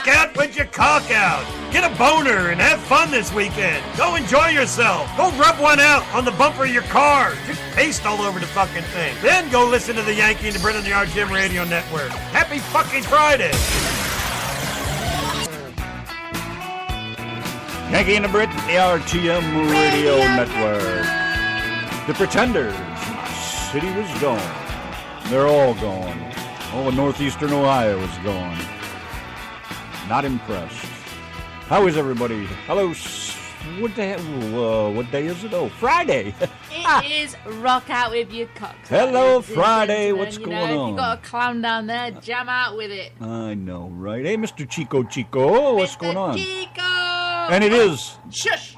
rock out with your cock out. Get a boner and have fun this weekend. Go enjoy yourself. Go rub one out on the bumper of your car. Just paste all over the fucking thing. Then go listen to the Yanky and the Brit on the RTM Radio Network. Happy fucking Friday. Yanky and the Brit, the RTM Radio Network. The Pretenders. My city was gone. They're all gone. All of northeastern Ohio is gone. Not impressed. How is everybody? Hello. What day is it? Oh, Friday. It is rock out with your cocks. Hello, Friday. What's going on? If you got a clown down there, jam out with it. I know, right? Hey, Mr. Chico. What's going on? Chico. And it is. Shush.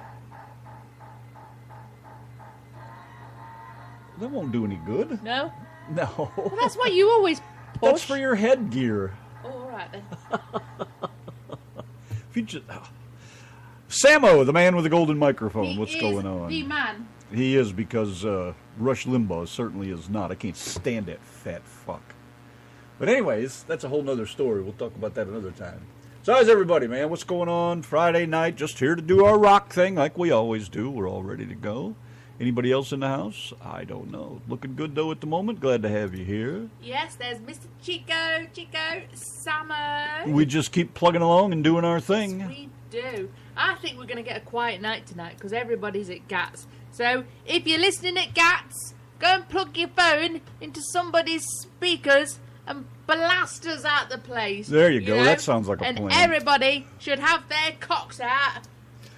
That won't do any good. No? No. Well, that's what you always push. That's for your headgear. Oh, all right then. If you just... Sammo, the man with the golden microphone. What's going on? The man. He is, because Rush Limbaugh certainly is not. I can't stand that fat fuck. But anyways, that's a whole nother story. We'll talk about that another time. So how's everybody, man? What's going on? Friday night, just here to do our rock thing like we always do. We're all ready to go. Anybody else in the house? I don't know. Looking good, though, at the moment. Glad to have you here. Yes, there's Mr. Chico, Samo. We just keep plugging along and doing our thing. Yes, we do. I think we're going to get a quiet night tonight because everybody's at GATS. So if you're listening at GATS, go and plug your phone into somebody's speakers and blast us out the place. There you go. That sounds like a plan. And everybody should have their cocks out.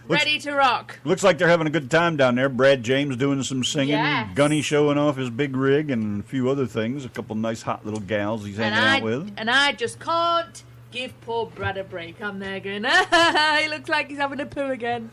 Ready to rock. Looks like they're having a good time down there. Brad James doing some singing. Yes. Gunny showing off his big rig and a few other things. A couple nice hot little gals he's hanging out with. And I just can't give poor Brad a break. I'm there going, he looks like he's having a poo again.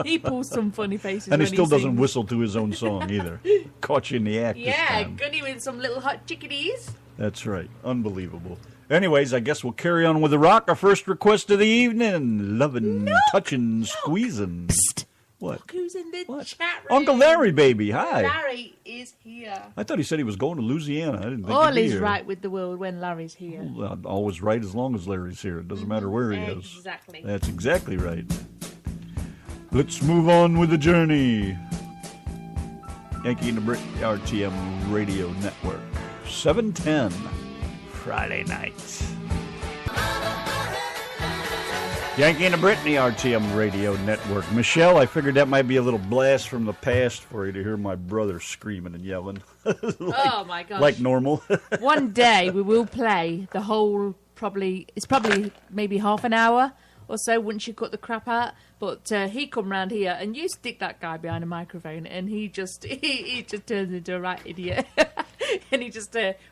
He pulls some funny faces and when he still doesn't sings. whistle to his own song either. Caught you in the act this time. Gunny with some little hot chickadees. That's right. Unbelievable. Anyways, I guess we'll carry on with the rock. Our first request of the evening. Loving, touching, squeezing. Psst. What? Look who's in the chat room. Uncle Larry, baby. Hi. Larry is here. I thought he said he was going to Louisiana. I didn't think All he'd be is here. right with the world when Larry's here. Well, always right as long as Larry's here. It doesn't matter where he is. Exactly. That's exactly right. Let's move on with the journey. Yanky and the Brit, RTM Radio Network. 7:10, Friday night. Yanky and the Brit, the RTM Radio Network. Michelle, I figured that might be a little blast from the past for you to hear my brother screaming and yelling. Oh my gosh. Like normal. One day we will play the whole, it's probably maybe half an hour or so once you cut the crap out. But he come round here and you stick that guy behind a microphone and he just turns into a right idiot. And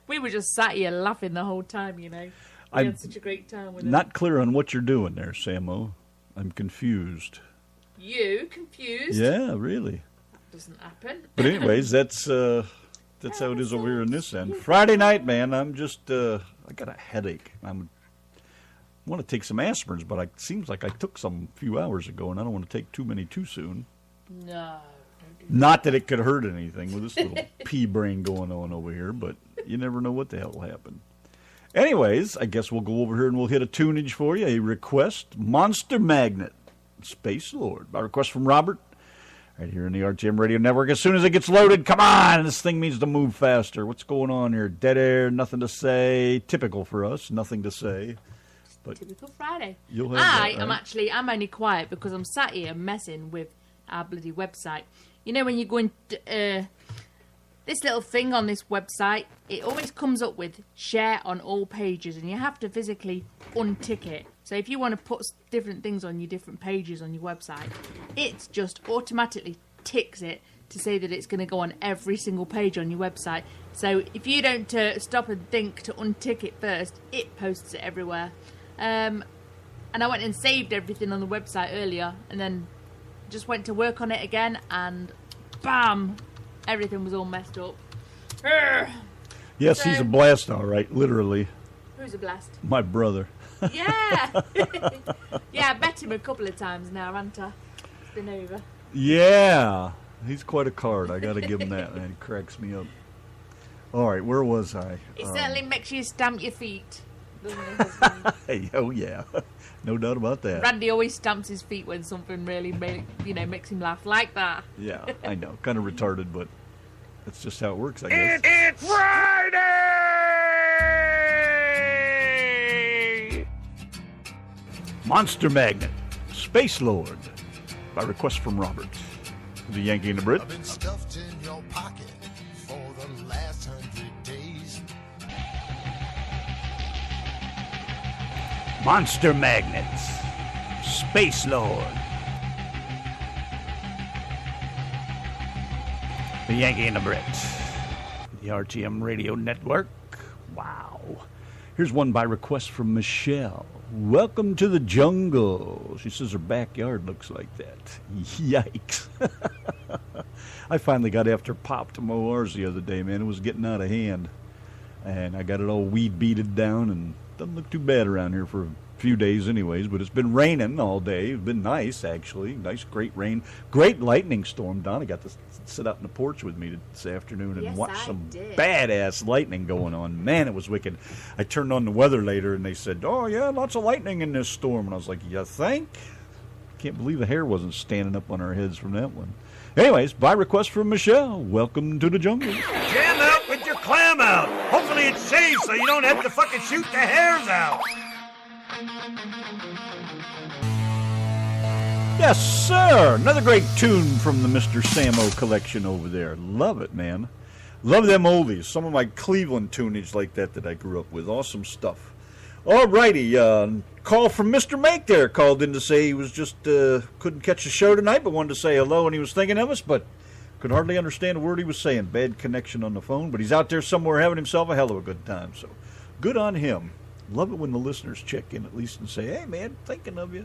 we were just sat here laughing the whole time, you know. We had such a great time with him. Not clear on what you're doing there, Sammo. I'm confused. You confused? Yeah, really. That doesn't happen. But anyways, that's how it is over here in this end. Friday night, man, I'm just, I got a headache. I want to take some aspirins, but it seems like I took some a few hours ago, and I don't want to take too many too soon. No. Not that it could hurt anything with this little pea brain going on over here, but you never know what the hell will happen. Anyways, I guess we'll go over here and we'll hit a tunage for you. A request, Monster Magnet, Space Lord. By request from Robert, right here in the RTM Radio Network. As soon as it gets loaded, come on, this thing needs to move faster. What's going on here? Dead air, nothing to say. Typical for us, nothing to say. But typical Friday. You'll have I'm only quiet because I'm sat here messing with our bloody website. You know when you go into this little thing on this website, it always comes up with share on all pages, and you have to physically untick it. So if you want to put different things on your different pages on your website, it just automatically ticks it to say that it's going to go on every single page on your website. So if you don't stop and think to untick it first, it posts it everywhere. And I went and saved everything on the website earlier, and then just went to work on it again, and bam! Everything was all messed up. Yes, he's a blast, all right, literally. Who's a blast? My brother. Yeah! Yeah, I met him a couple of times now, haven't I? It's been over. Yeah, he's quite a card. I got to give him that, man. He cracks me up. All right, where was I? It certainly makes you stamp your feet. doesn't he? husband? Hey, oh, yeah. No doubt about that. Randy always stamps his feet when something really, makes him laugh like that. Yeah, I know. Kind of retarded, but that's just how it works, I guess. It's Friday! Monster Magnet, Space Lord, by request from Robert. The Yankee and the Brit. I've been stuffed in your pocket for the last 100 days. Monster Magnets, Space Lord. The Yankee and the Brit. The RTM Radio Network. Wow. Here's one by request from Michelle. Welcome to the jungle. She says her backyard looks like that. Yikes. I finally got after Pop to mow ours the other day, man. It was getting out of hand. And I got it all weed beated down, and doesn't look too bad around here for a few days anyways, but it's been raining all day. It's been nice, actually. Nice, great rain. Great lightning storm. Donna got to sit out in the porch with me this afternoon and watch some badass lightning going on. Man, it was wicked. I turned on the weather later, and they said, oh, yeah, lots of lightning in this storm. And I was like, you think? Can't believe the hair wasn't standing up on our heads from that one. Anyways, by request from Michelle, welcome to the jungle. Jam out with your clam out. Hopefully it's safe so you don't have to fucking shoot the hairs out. Yes, sir. Another great tune from the Mr. Samo collection over there. Love it, man. Love them oldies. Some of my Cleveland tunage like that I grew up with. Awesome stuff. All righty. Call from Mr. Make there. Called in to say he was just couldn't catch the show tonight, but wanted to say hello and he was thinking of us, but could hardly understand a word he was saying. Bad connection on the phone, but he's out there somewhere having himself a hell of a good time. So good on him. Love it when the listeners check in at least and say, hey, man, thinking of you.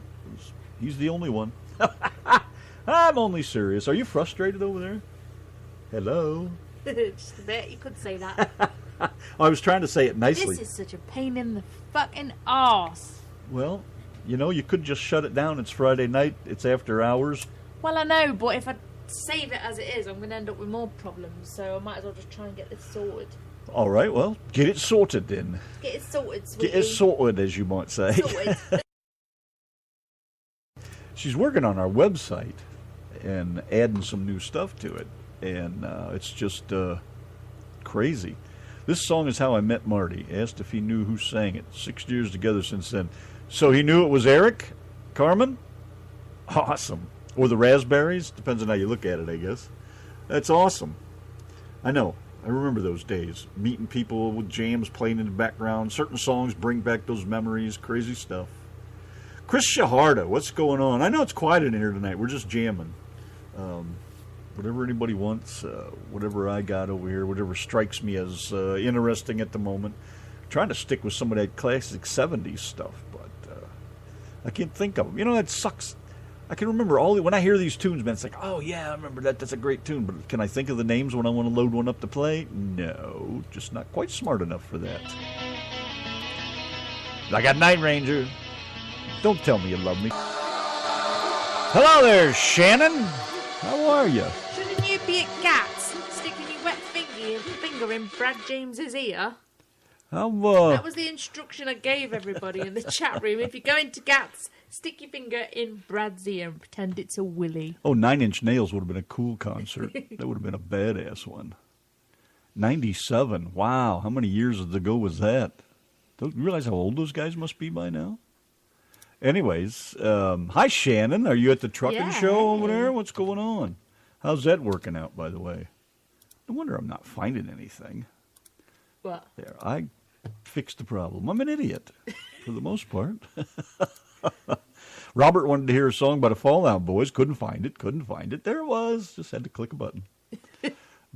He's the only one. I'm only serious. Are you frustrated over there? Hello? Just a bit. You could say that. I was trying to say it nicely. This is such a pain in the fucking arse. Well, you know, you could just shut it down. It's Friday night. It's after hours. Well, I know, but if I save it as it is, I'm going to end up with more problems. So I might as well just try and get this sorted. All right, well, get it sorted then. Get it sorted, sweetie. Get it sorted, as you might say. Sorted. She's working on our website and adding some new stuff to it. And it's just crazy. This song is How I Met Marty. Asked if he knew who sang it. 6 years together since then. So he knew it was Eric Carmen? Awesome. Or the Raspberries? Depends on how you look at it, I guess. That's awesome. I know. I remember those days. Meeting people with jams playing in the background. Certain songs bring back those memories. Crazy stuff. Chris Shaharda, what's going on? I know it's quiet in here tonight. We're just jamming. Whatever anybody wants, whatever I got over here, whatever strikes me as interesting at the moment. I'm trying to stick with some of that classic 70s stuff, but I can't think of them. You know, that sucks. I can remember when I hear these tunes, man, it's like, oh, yeah, I remember that. That's a great tune. But can I think of the names when I want to load one up to play? No, just not quite smart enough for that. I got Night Ranger. Don't tell me you love me. Hello there, Shannon. How are you? Shouldn't you be at Gats, sticking your wet finger in Brad James's ear? That was the instruction I gave everybody in the chat room. If you go into Gats, stick your finger in Brad's ear and pretend it's a willy. Oh, 9 Inch Nails would have been a cool concert. That would have been a badass one. 97. Wow, how many years ago was that? Don't you realize how old those guys must be by now? Anyways, hi, Shannon. Are you at the trucking show over there? What's going on? How's that working out, by the way? No wonder I'm not finding anything. What? There, I fixed the problem. I'm an idiot, for the most part. Robert wanted to hear a song by the Fallout Boys. Couldn't find it. There it was. Just had to click a button.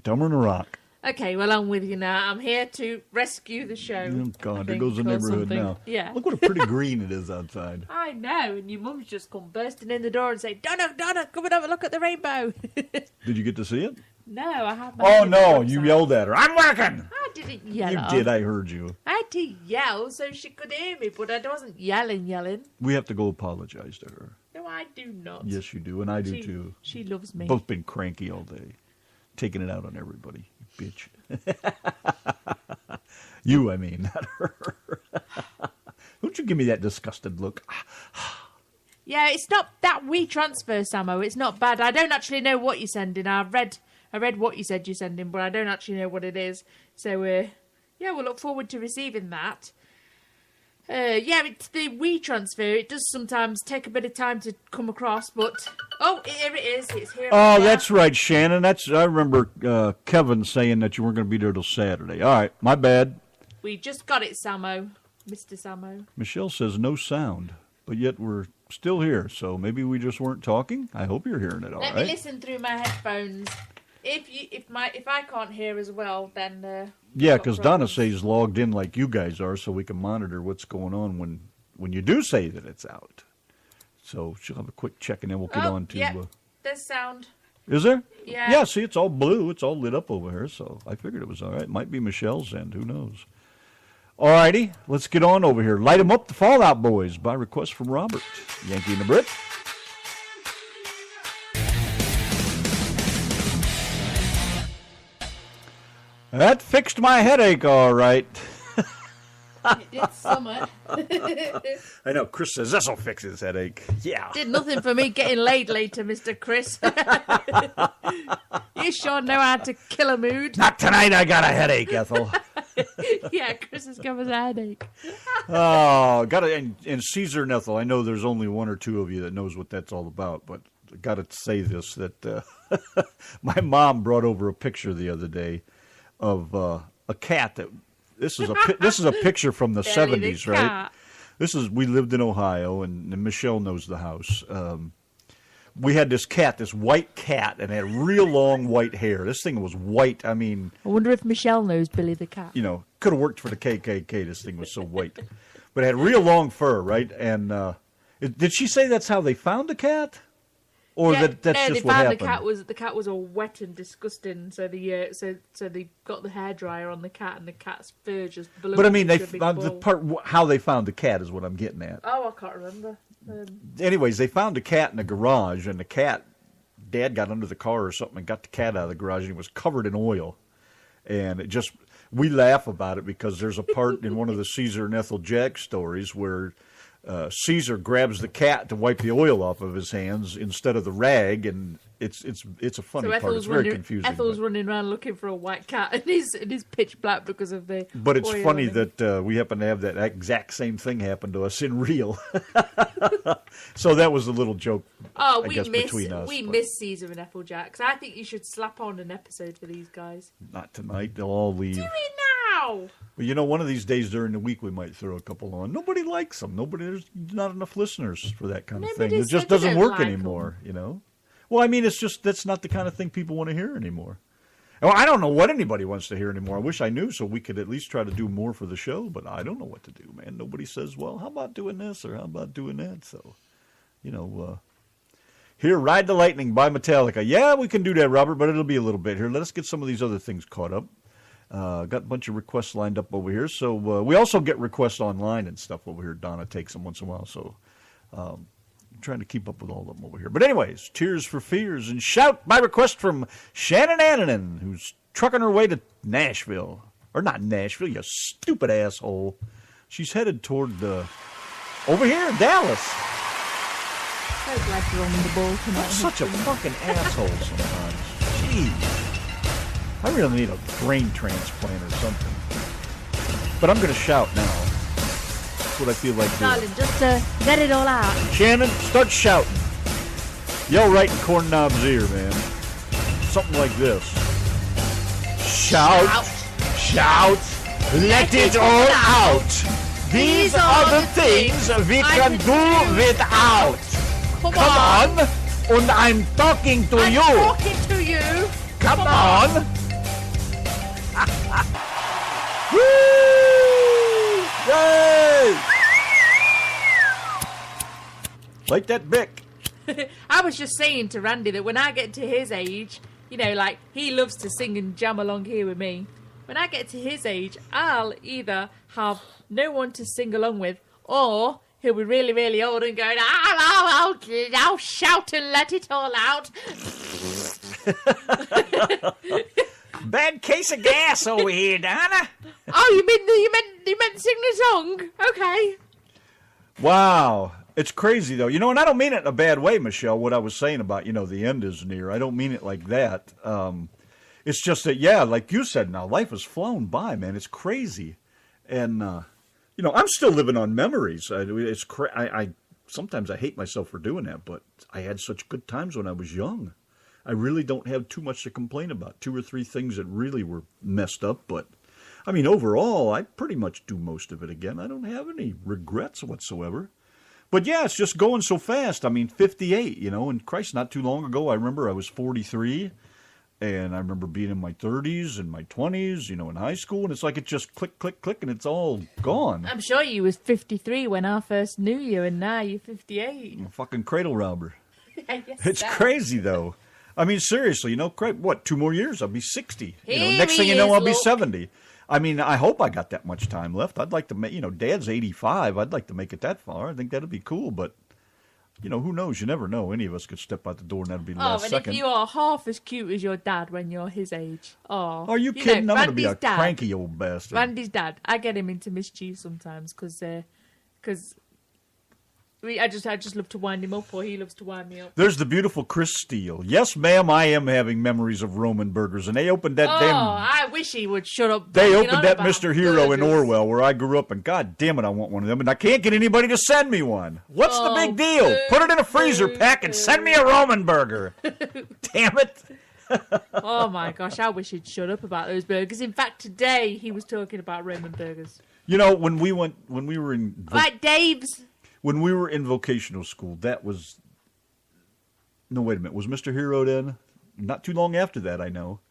Dumber than a rock. Okay, well, I'm with you now. I'm here to rescue the show. Oh, God, there goes the neighborhood now. Yeah. Look what a pretty green it is outside. I know, and your mum's just come bursting in the door and say, Donna, come and have a look at the rainbow. Did you get to see it? No, I haven't. Oh, no, you yelled at her. I'm working! I didn't yell. You did, I heard you. I had to yell so she could hear me, but I wasn't yelling. We have to go apologize to her. No, I do not. Yes, you do, and I do too. She loves me. Both been cranky all day. Taking it out on everybody. You bitch. You, I mean, not her. Don't you give me that disgusted look. Yeah, it's not that WeTransfer, Samo. It's not bad. I don't actually know what you're sending. I read what you said you're sending, but I don't actually know what it is. So, yeah, we'll look forward to receiving that. Yeah, it's the WeTransfer. It does sometimes take a bit of time to come across, but... Oh, here it is. It's here. Oh, that's right, Shannon. I remember Kevin saying that you weren't going to be there till Saturday. All right, my bad. We just got it, Samo. Mr. Samo. Michelle says no sound, but yet we're still here, so maybe we just weren't talking. I hope you're hearing it all right. Let me listen through my headphones. If I can't hear as well, then yeah, because Donna says logged in like you guys are, so we can monitor what's going on when you do say that it's out. So she'll have a quick check, and then we'll get on to. Yeah, there's sound. Is there? Yeah. Yeah. See, it's all blue. It's all lit up over here, so I figured it was all right. Might be Michelle's end. Who knows? All righty, let's get on over here. Light 'em up, the Fallout Boys, by request from Robert. Yankee and the Brit. That fixed my headache, all right. It did summer. I know, Chris says this'll fix his headache. Yeah. Did nothing for me getting laid later, Mr. Chris. You sure know how to kill a mood. Not tonight, I got a headache, Ethel. Yeah, Chris has got a headache. Oh, and Caesar and Ethel, I know there's only one or two of you that knows what that's all about, but I got to say this, that my mom brought over a picture the other day of a cat that this is a picture from the 70s, right? We lived in Ohio, and Michelle knows the house. We had this cat, this white cat, and it had real long white hair. This thing was white. I mean, I wonder if Michelle knows Billy the cat. You know, could have worked for the KKK. This thing was so white, but it had real long fur, right? And did she say that's how they found the cat? Or that's just what happened? The cat was all wet and disgusting. So they got the hairdryer on the cat, and the cat's fur just blew. But I mean, how they found the cat is what I'm getting at. Oh, I can't remember. Anyways, they found the cat in the garage, and the cat, Dad got under the car or something and got the cat out of the garage, and it was covered in oil. And we laugh about it because there's a part in one of the Caesar and Ethel Jack stories where Caesar grabs the cat to wipe the oil off of his hands instead of the rag, and it's a funny part. It's very confusing. Ethel's running around looking for a white cat, and he's pitch black because of the. But it's funny that we happen to have that exact same thing happen to us in real. So that was a little joke. Oh, between us. We miss Caesar and Applejack. So I think you should slap on an episode for these guys. Not tonight. They'll all leave. Do it now. Well, you know, one of these days during the week we might throw a couple on. Nobody likes them. There's not enough listeners for that kind of thing. It just doesn't work anymore, you know? Well, I mean, that's not the kind of thing people want to hear anymore. Well, I don't know what anybody wants to hear anymore. I wish I knew so we could at least try to do more for the show, but I don't know what to do, man. Nobody says, well, how about doing this or how about doing that? So, you know, here, Ride the Lightning by Metallica. Yeah, we can do that, Robert, but it'll be a little bit here. Let us get some of these other things caught up. Got a bunch of requests lined up over here. So we also get requests online and stuff over here. Donna takes them once in a while. So I'm trying to keep up with all of them over here. But anyways, Tears for Fears and Shout by request from Shannon Annanen, who's trucking her way to Nashville. Or not Nashville, you stupid asshole. She's headed toward over here in Dallas. So glad you're on the ball tonight. I'm such a fucking asshole sometimes. Jeez. I really need a brain transplant or something. But I'm going to shout now. That's what I feel like doing. Darling, just let it all out. Shannon, start shouting. Yell right in Corn Knob's ear, man. Something like this. Shout, shout, let it all out. These are the things we can do without. Come on. And I'm talking to you. I'm talking to you. Come on. Woo! Yay! Like that Bic. I was just saying to Randy that when I get to his age, you know, like, he loves to sing and jam along here with me. When I get to his age, I'll either have no one to sing along with, or he'll be really, really old and going, I'll shout and let it all out. Bad case of gas over here, Donna. Oh, you meant sing the song? Okay. Wow. It's crazy, though. And I don't mean it in a bad way, Michelle, what I was saying about, the end is near. I don't mean it like that. It's just that, yeah, like you said now, life has flown by, man. It's crazy. And, I'm still living on memories. Sometimes I hate myself for doing that, but I had such good times when I was young. I really don't have too much to complain about. 2 or 3 things that really were messed up, but overall, I pretty much do most of it again. I don't have any regrets whatsoever. But yeah, it's just going so fast. 58, and Christ, not too long ago, I remember I was 43, and I remember being in my 30s and my 20s, in high school, and it's like it just click, click, click, and it's all gone. I'm sure you was 53 when I first knew you, and now you're 58. I'm a fucking cradle robber. Yes, It's crazy, though. Seriously, what, 2 more years, I'll be 60. Here Next thing you he know, is, I'll be look. 70. I hope I got that much time left. I'd like to make, Dad's 85. I'd like to make it that far. I think that'd be cool, but, who knows? You never know. Any of us could step out the door and that'd be the last and second. if you are half as cute as your dad when you're his age. Oh, Are you kidding? I'm going to be a Randy's dad, cranky old bastard. Randy's dad, I get him into mischief sometimes because I just love to wind him up, or he loves to wind me up. There's the beautiful Chris Steele. Yes, ma'am, I am having memories of Roman burgers, and they opened that damn... I wish he would shut up. They banging opened on that about Mr. Hero in burgers. Orwell, where I grew up, and god damn it, I want one of them, and I can't get anybody to send me one. What's the big deal? Put it in a freezer pack and send me a Roman burger. Damn it. Oh my gosh, I wish he'd shut up about those burgers. In fact, today he was talking about Roman burgers. When we were in... Like Dave's. When we were in vocational school, that was... No, wait a minute. Was Mr. Hero then? Not too long after that, I know.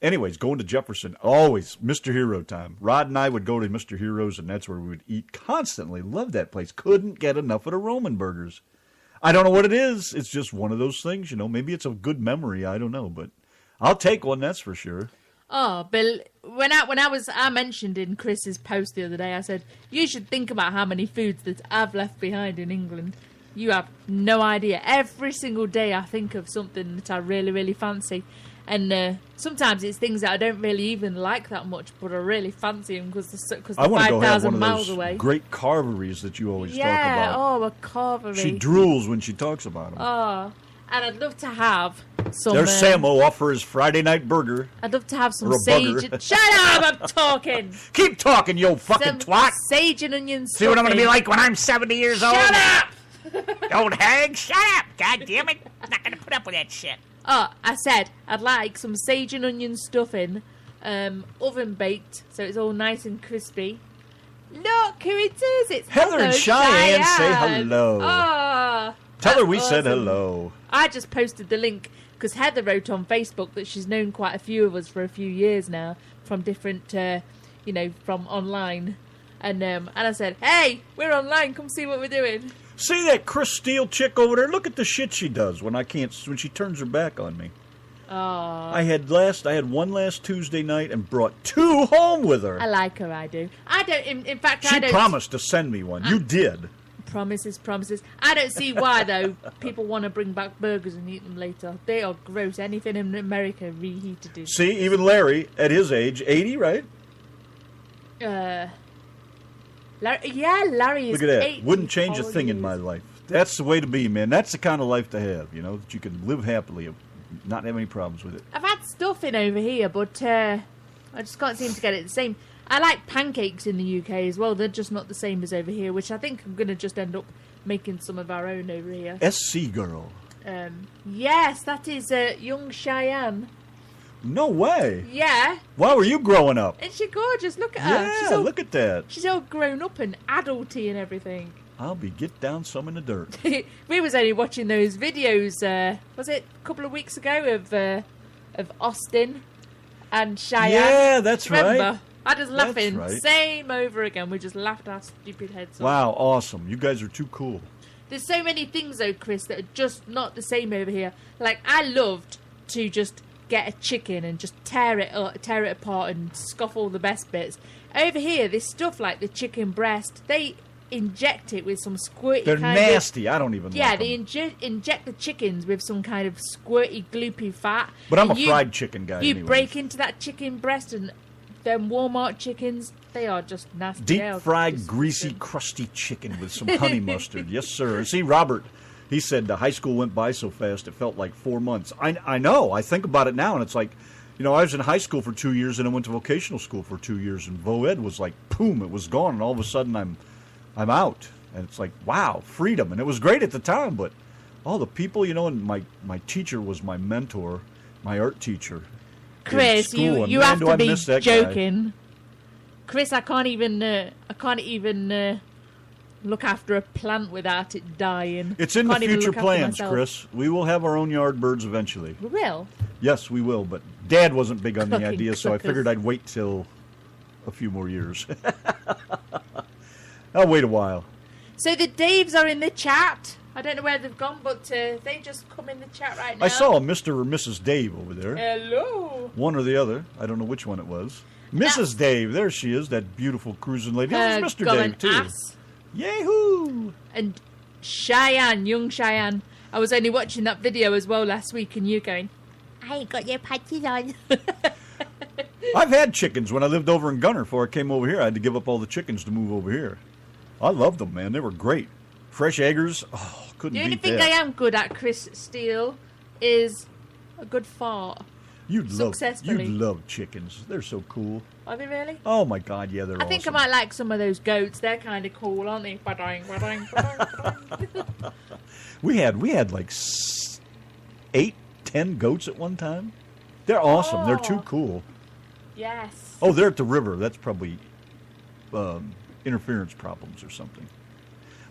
Anyways, going to Jefferson, always Mr. Hero time. Rod and I would go to Mr. Hero's, and that's where we would eat constantly. Loved that place. Couldn't get enough of the Roman burgers. I don't know what it is. It's just one of those things, Maybe it's a good memory. I don't know, but I'll take one, that's for sure. Oh, Bill, I mentioned in Chris's post the other day, I said, you should think about how many foods that I've left behind in England. You have no idea. Every single day I think of something that I really, really fancy. And sometimes it's things that I don't really even like that much, but I really fancy them because they're I want to go have 5,000 one of miles those away. great carveries that you always talk Yeah, about. a carvery. She drools when she talks about them. Oh, and I'd love to have some... There's Samo off for his Friday night burger. I'd love to have some Or a sage... bugger. Shut up, I'm talking! Keep talking, you fucking Some twat. sage and onion See what I'm going to be stuffing. like when I'm 70 years old? Shut up! Old hag, shut up! God damn it! I'm not gonna put up with that shit. Oh, I said I'd like some sage and onion stuffing, oven baked, so it's all nice and crispy. Look who it is! It's Heather and Cheyenne say hello. Oh, Tell her we that's said awesome. hello. I just posted the link because Heather wrote on Facebook that she's known quite a few of us for a few years now from different, from online. And I said, hey, we're online. Come see what we're doing. See that Chris Steele chick over there? Look at the shit she does when she turns her back on me. Oh, I had one last Tuesday night and brought 2 home with her. I like her. I do. I don't. In fact, She I don't. promised to send me one. You did. Promises. I don't see why though. People want to bring back burgers and eat them later. They are gross. Anything in America reheated is. See, even Larry, at his age, 80, right? Larry is Look at that. 80. Wouldn't change a thing in my life. That's the way to be, man. That's the kind of life to have, that you can live happily, not have any problems with it. I've had stuffing over here, but I just can't seem to get it the same. I like pancakes in the UK as well. They're just not the same as over here, which I think I'm going to just end up making some of our own over here. SC girl. Yes, that is young Cheyenne. No way. Yeah. Why were you growing up? Isn't she gorgeous? Look at her. Yeah, look at that. She's all grown up and adulty and everything. I'll be get down some in the dirt. We was only watching those videos, was it a couple of weeks ago, of Austin and Cheyenne? Yeah, that's Remember? right. I just laughing. That's right. Same over again. We just laughed our stupid heads off. Wow, awesome. You guys are too cool. There's so many things though, Chris, that are just not the same over here. Like I loved to just get a chicken and just tear it apart and scoff all the best bits. Over here, this stuff like the chicken breast, they inject it with some squirty. They're nasty. I don't even. Yeah, like they them. inject the chickens with some kind of squirty, gloopy fat. But I'm a And fried chicken guy. You anyways. break into that chicken breast and them Walmart chickens, They are just nasty. Deep fried, greasy, crusty chicken with some honey mustard. Yes, sir. See, Robert, he said the high school went by so fast it felt like 4 months. I know. I think about it now, and it's like, you know, I was in high school for 2 years, and I went to vocational school for 2 years, and Vo-Ed was like, boom, it was gone, and all of a sudden I'm out. And it's like, wow, freedom. And it was great at the time, but all the people, you know, and my teacher was my mentor, my art teacher. Chris, you man, have to be Guy. joking. Chris, I can't even look after a plant without it dying. It's in the Can't even future look after plans, myself. Chris. We will have our own yard birds eventually. We will. Yes, we will, but Dad wasn't big on the Cooking idea, so I suckers. figured I'd wait till a few more years. I'll wait a while. So the Daves are in the chat. I don't know where they've gone, but they just come in the chat right now. I saw a Mr. or Mrs. Dave over there. Hello. One or the other. I don't know which one it was. Mrs. Dave, there she is, that beautiful cruising lady. That was Mr. Golan Dave, too. Ass. Yahoo! And Cheyenne, young Cheyenne. I was only watching that video as well last week, and you going, I ain't got your patches on. I've had chickens when I lived over in Gunner. Before I came over here, I had to give up all the chickens to move over here. I loved them, man. They were great. Fresh eggers, couldn't The only beat thing that. I am good at, Chris Steele, is a good fart. You'd successfully. love chickens. They're so cool. Are they really? Oh my God, yeah, they're I think I awesome. might like some of those goats. They're kind of cool, aren't they? Ba-ding, ba-ding, ba-ding, ba-ding. We had like 8, 10 goats at one time. They're awesome. They're too Oh. cool. Yes. Oh, they're at the river. That's probably interference problems or something.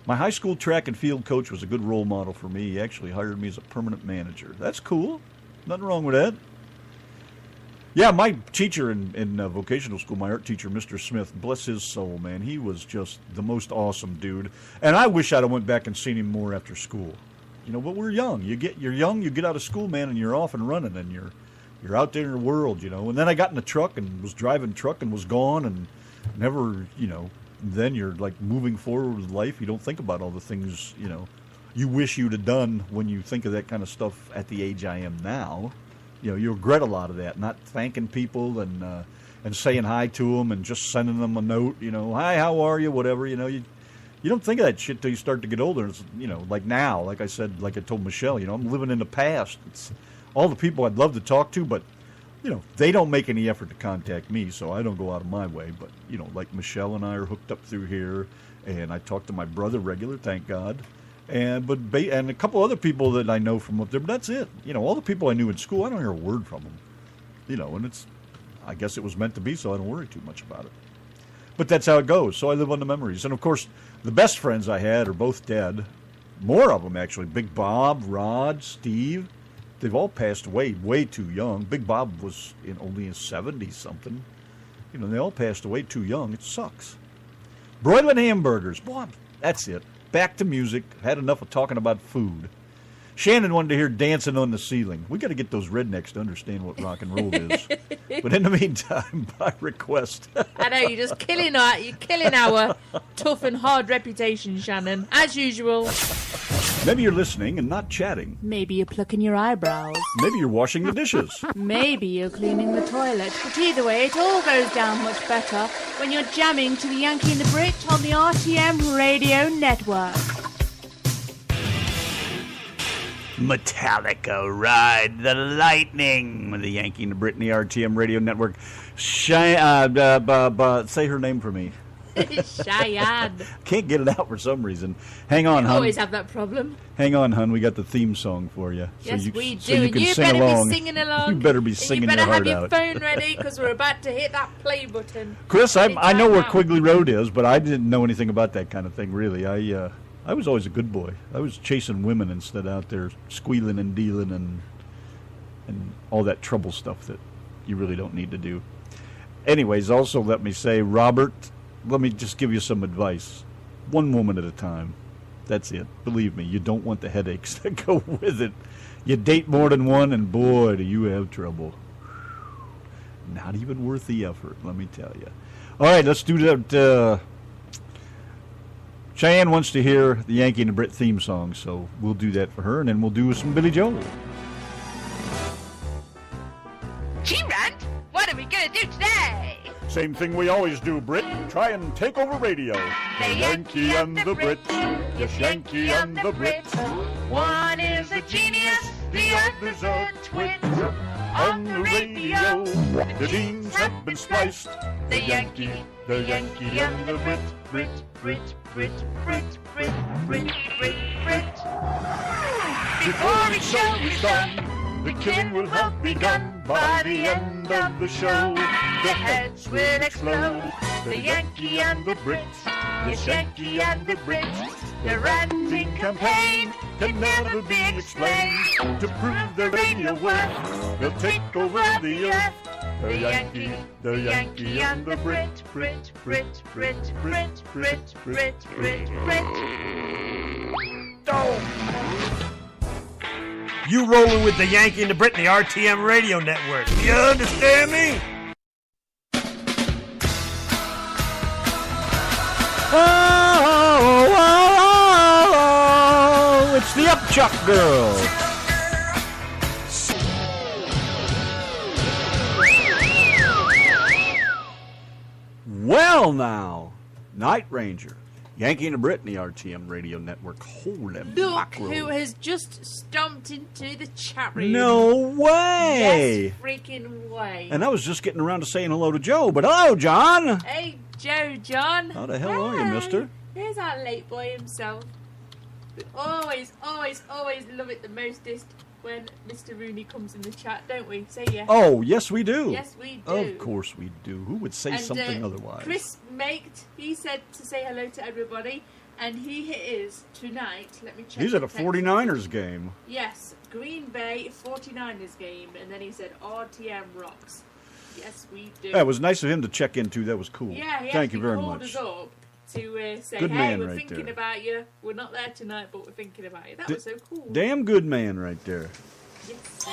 My high school track and field coach was a good role model for me. He actually hired me as a permanent manager. That's cool. Nothing wrong with that. Yeah, my teacher in vocational school, my art teacher, Mr. Smith, bless his soul, man. He was just the most awesome dude. And I wish I'd have went back and seen him more after school. You know, but we're young. You're young, you get out of school, man, and you're off and running, and you're out there in the world, you know. And then I got in the truck and was driving truck and was gone and never, you know. Then you're like moving forward with life. You don't think about all the things, you know, you wish you'd have done when you think of that kind of stuff at the age I am now. You know, you regret a lot of that, not thanking people and saying hi to them and just sending them a note, you know, hi, how are you, whatever, you know. You don't think of that shit till you start to get older. It's, you know, like now, like I said, like I told Michelle, you know, I'm living in the past. It's all the people I'd love to talk to, but, you know, they don't make any effort to contact me, so I don't go out of my way. But, you know, like Michelle and I are hooked up through here, and I talk to my brother regular, thank God. And a couple other people that I know from up there, but that's it. You know, all the people I knew in school, I don't hear a word from them. You know, and I guess it was meant to be, so I don't worry too much about it. But that's how it goes, so I live on the memories. And, of course, the best friends I had are both dead. More of them, actually. Big Bob, Rod, Steve. They've all passed away way too young. Big Bob was only in 70-something. You know, they all passed away too young. It sucks. Broiling hamburgers. Boy, that's it. Back to music. Had enough of talking about food. Shannon wanted to hear Dancing on the Ceiling. We got to get those rednecks to understand what rock and roll is. But in the meantime, by request. I know, you're just killing our tough and hard reputation, Shannon. As usual. Maybe you're listening and not chatting. Maybe you're plucking your eyebrows. Maybe you're washing the dishes. Maybe you're cleaning the toilet. But either way, it all goes down much better when you're jamming to the Yankee and the Brit on the RTM Radio Network. Metallica, Ride the Lightning, with the Yankee and the Brit and the RTM Radio Network. Say her name for me. Cheyenne. Can't get it out for some reason. Hang on, hon. Always have that problem. Hang on, hon. We got the theme song for you. Yes, so we do. So you And can you sing better along. be singing along. You better be And singing you better your heart have your out. phone ready because we're about to hit that play button. Chris, I know Anytime where now. Quigley Road is, but I didn't know anything about that kind of thing, really. I was always a good boy. I was chasing women instead out there squealing and dealing and all that trouble stuff that you really don't need to do. Anyways, also let me say, Robert, let me just give you some advice. One woman at a time. That's it. Believe me, you don't want the headaches that go with it. You date more than one, and boy, do you have trouble. Not even worth the effort, let me tell you. All right, let's do that. Cheyenne wants to hear the Yankee and the Brit theme song, so we'll do that for her, and then we'll do some Billy Joel. G-Rant, what are we going to do today? Same thing we always do, Brit. Try and take over radio. The Yankee and the Brit. Yes, Yankee and the Brit. One is a genius, the other's a twit. On the radio, the genes have been spliced. The Yankee and the Brit. Brit, Brit, Brit, Brit, Brit, Brit, Brit, Brit. Before each show is done, the killing will have begun. By the end of the show, the heads will explode. The Yankee and the Brit. Yes, Yankee and the Brit. Their ranting campaign can never be explained. To prove their radio worth, they'll take over the earth. The Yankee and the Brit. Brit, Brit, Brit, Brit, Brit, Brit, Brit, Brit. You rolling with the Yankee and the Brit and the RTM radio network. You understand me? Oh, it's the Upchuck Girl. Well, now, Night Ranger, Yankee and the Brit, and the RTM radio network. Holy Look mackerel. who has just stomped into the chat room. No way. Yes, freaking way. And I was just getting around to saying hello to Joe, but hello, John. Hey, Joe, John. How the hell are you, mister? Here's our late boy himself. We always love it the mostest when Mr. Rooney comes in the chat, don't we? Say yes. Oh, yes, we do. Yes, we do. Of course we do. Who would say And, something otherwise? Chris Maked, he said to say hello to everybody, and he is tonight. Let me check. He's at a the text. 49ers game. Yes, Green Bay 49ers game, and then he said RTM rocks. Yes, we do. Yeah, it was nice of him to check in, too. That was cool. Yeah, he Thank you very called much. us up to say, Good hey, man we're right thinking there. about you. We're not there tonight, but we're thinking about you. That was so cool. Damn good man right there. Yes.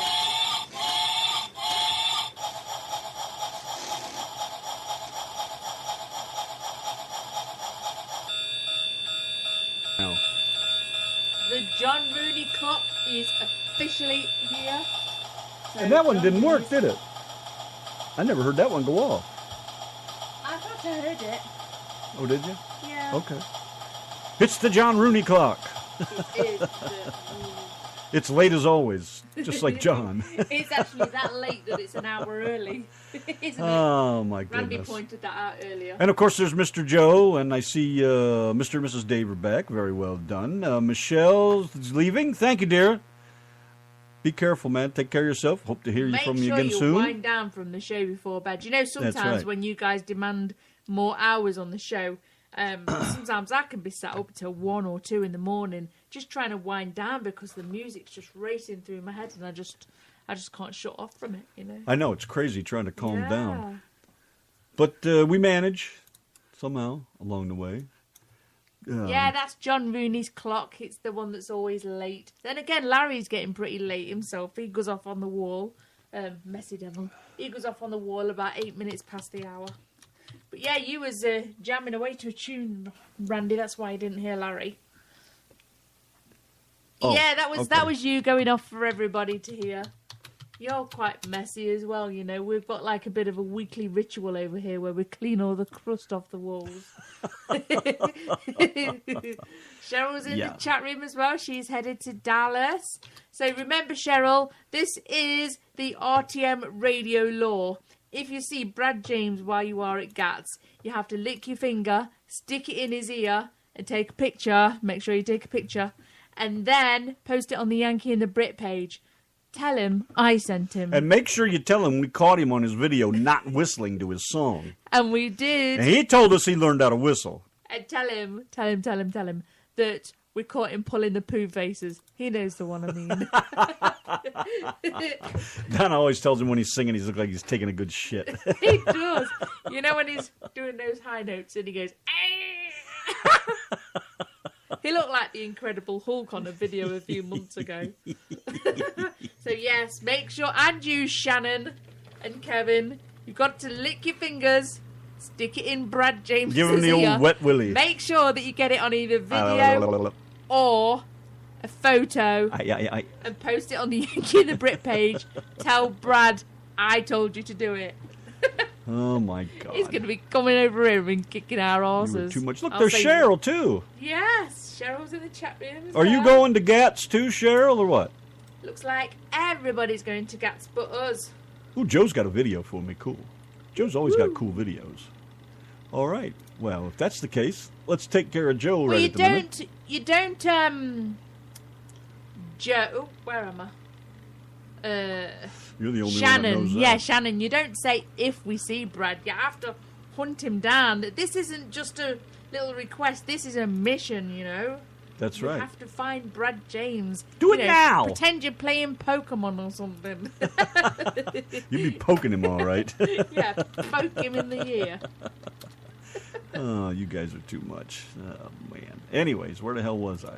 Now, The John Rooney clock is officially here. So and that one John didn't work, Rooney's- did it? I never heard that one go off. I thought I heard it. Oh, did you? Yeah. Okay. It's the John Rooney clock. It is. It's late as always, just like John. It's actually that late that it's an hour early, isn't it? Oh, my Randy goodness. pointed that out earlier. And, of course, there's Mr. Joe, and I see Mr. and Mrs. Dave are back. Very well done. Michelle's leaving. Thank you, dear. Be careful, man. Take care of yourself. Hope to hear Make from you sure again you soon. wind down from the show before bed. You know, sometimes right. when you guys demand more hours on the show, sometimes I can be sat up till 1 or 2 in the morning just trying to wind down because the music's just racing through my head and I just can't shut off from it, you know. I know, it's crazy trying to calm Yeah. down. But we manage somehow along the way. Yeah, that's John Rooney's clock. It's the one that's always late. Then again, Larry's getting pretty late himself. He goes off on the wall. Messy devil. He goes off on the wall about 8 minutes past the hour. But yeah, you was jamming away to a tune, Randy. That's why you didn't hear Larry. Oh, yeah, that okay. was you going off for everybody to hear. You're quite messy as well, you know. We've got like a bit of a weekly ritual over here where we clean all the crust off the walls. Cheryl's in the chat room as well. She's headed to Dallas. So remember, Cheryl, this is the RTM radio law. If you see Brad James while you are at Gats, you have to lick your finger, stick it in his ear, and take a picture. Make sure you take a picture. And then post it on the Yankee and the Brit page. Tell him I sent him. And make sure you tell him we caught him on his video not whistling to his song. And we did. And he told us he learned how to whistle. And tell him that we caught him pulling the poo faces. He knows the one I mean. Don always tells him when he's singing, he's look like he's taking a good shit. He does. You know when he's doing those high notes and he goes, he looked like the Incredible Hulk on a video a few months ago. So yes, make sure, and you, Shannon and Kevin, you've got to lick your fingers, stick it in Brad James' Give him the ear. old wet willy. Make sure that you get it on either video or a photo and post it on the Yankee and the Brit page. Tell Brad I told you to do it. Oh, my God. He's going to be coming over here and kicking our You were asses. too much. Look, I'll there's say- Cheryl, too. Yes, Cheryl's in the chat room. as Are you well. going to Gats, too, Cheryl, or what? Looks like everybody's going to Gats but us. Ooh, Joe's got a video for me. Cool. Joe's always got cool videos. All right. Well, if that's the case, let's take care of Joe Well, right you at the minute. Joe, oh, where am I? You're the only one that Shannon, knows that. yeah, Shannon, you don't say if we see Brad. You have to hunt him down. This isn't just a little request. This is a mission, you know. That's You right. have to find Brad James. Do it now. Pretend you're playing Pokemon or something. You'd be poking him all right. Yeah, poke him in the ear. Oh, you guys are too much. Oh, man. Anyways, where the hell was I?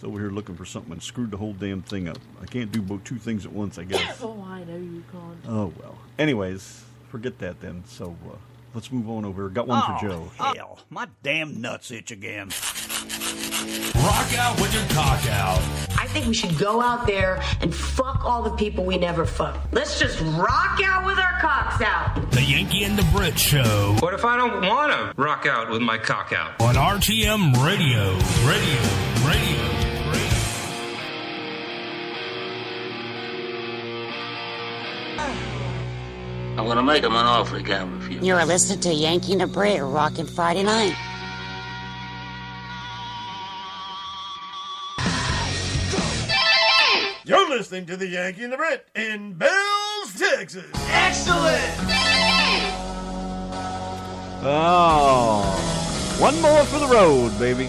So over here looking for something and screwed the whole damn thing up. I can't do both two things at once, I guess. Oh, I know you can't. Oh, well. Anyways, forget that then. So let's move on over. Got one for Joe. Hell, my damn nuts itch again. Rock out with your cock out. I think we should go out there and fuck all the people we never fucked. Let's just rock out with our cocks out. The Yankee and the Brit Show What if I don't want to rock out with my cock out? on RTM Radio. Radio. I'm gonna make him an offer he can't refuse. You're listening to Yankee and the Brit rocking Friday night. You're listening to the Yankee and the Brit in Bells, Texas. Oh, one more for the road, baby.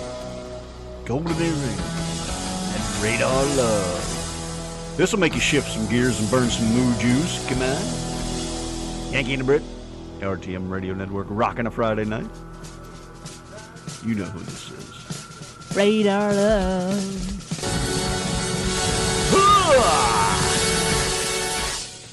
Golden earring and radar love. This will make you shift some gears and burn some mood juice. Come on. Yankee and the Brit, RTM Radio Network, rocking a Friday night. You know who this is. Radar love.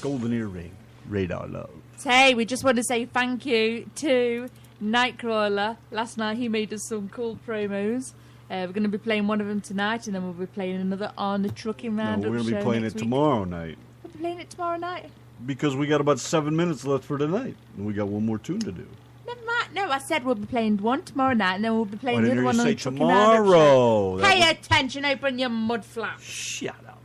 Golden earring, radar love. Hey, we just want to say thank you to Nightcrawler. Last night he made us some cool promos. We're going to be playing one of them tonight, and then we'll be playing another on the Trucking No, Roundup we're going to show be playing next it week. tomorrow night We'll be playing it tomorrow night. because we got about 7 minutes left for tonight, and we got one more tune to do. Never mind. No, I said we'll be playing one tomorrow night, and then we'll be Why playing the didn't other you one on say the Trucking Roundup show. tomorrow? That Pay was- attention, open your mud flap. Shut up.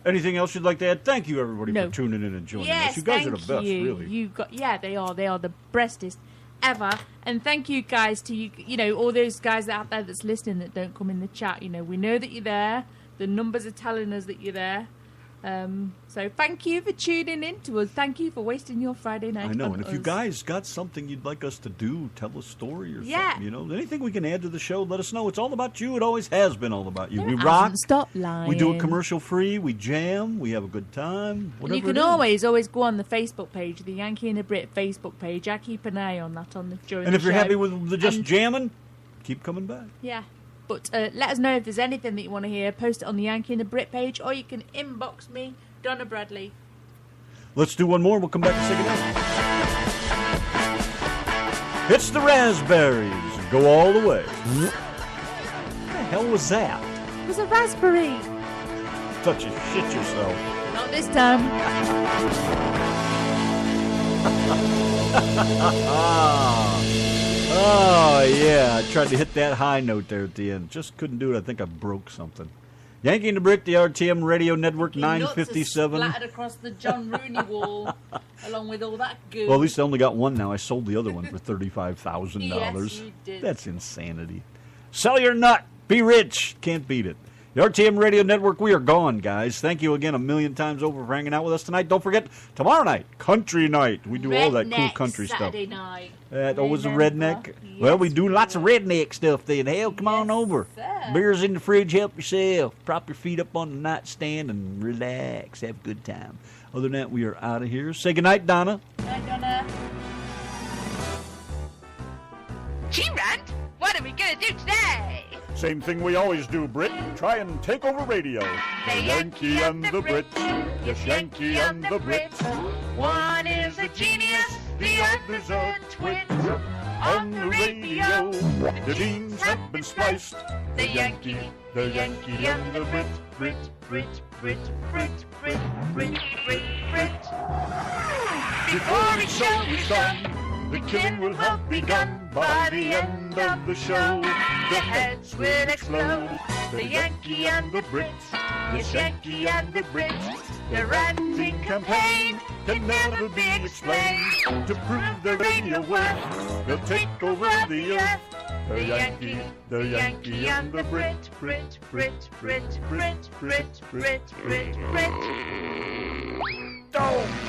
Anything else you'd like to add? Thank you, everybody, No. for tuning in and joining Yes, us. You guys thank are the best, you. really. You got, yeah, they are. They are the bestest ever. And thank you guys to you. You know, all those guys out there that's listening that don't come in the chat. You know, we know that you're there. The numbers are telling us that you're there. So thank you for tuning in to us. Thank you for wasting your Friday night. I know, on and if you us. guys got something you'd like us to do, tell a story or Yeah. something, you know, anything we can add to the show, let us know. It's all about you. It always has been all about you. No, We it rock. hasn't. Stop lying. We do it commercial free. We jam. We have a good time. And Whatever you can it is. always go on the Facebook page, the Yankee and the Brit Facebook page. I keep an eye on that during And the if you're show. happy with the just And- jamming, keep coming back. Yeah. But let us know if there's anything that you want to hear. Post it on the Yankee and the Brit page, or you can inbox me, Donna Bradley. Let's do one more. We'll come back and say goodnight. It's the Raspberries. Go all the way. What the hell was that? It was a raspberry. Touch it. Shit yourself. Not this time. Oh, yeah. I tried to hit that high note there at the end. Just couldn't do it. I think I broke something. Yankee and the Brick, the RTM Radio Network, Your nuts are 957. splattered across the John Rooney wall, along with all that goo. Well, at least I only got one now. I sold the other one for $35,000. Yes, you did. That's insanity. Sell your nut. Be rich. Can't beat it. The RTM Radio Network, we are gone, guys. Thank you again a million times over for hanging out with us tonight. Don't forget, tomorrow night, country night. We do all that cool Redneck country Saturday stuff. night. That always a Remember? redneck? Well, we Yes, do lots of will. redneck stuff then. Hell, come on Yes, over. sir. Beers in the fridge, help yourself. Prop your feet up on the nightstand and relax. Have a good time. Other than that, we are out of here. Say goodnight, Donna. Night, Donna. Gee, Rand, what are we gonna do today? Same thing we always do, Brit. Try and take over radio. The Yankee and the Brit. Yes, Yankee and the Brit. One is a genius, the other's a twit. On the radio, the beans have been spliced. the Yankee and the Brit, Brit, Brit, Brit, Brit, Brit, Brit, Brit, Brit. before each show is done. The killing will have begun by the end of the show. The heads will explode. The Yankee and the Brit. Yes, Yankee and the Brit. Their ranting campaign can never be explained. To prove their radio worth, they'll take over the earth. The Yankee and the Brit. Brit, Brit, Brit, Brit, Brit, Brit, Brit, Brit. Oh!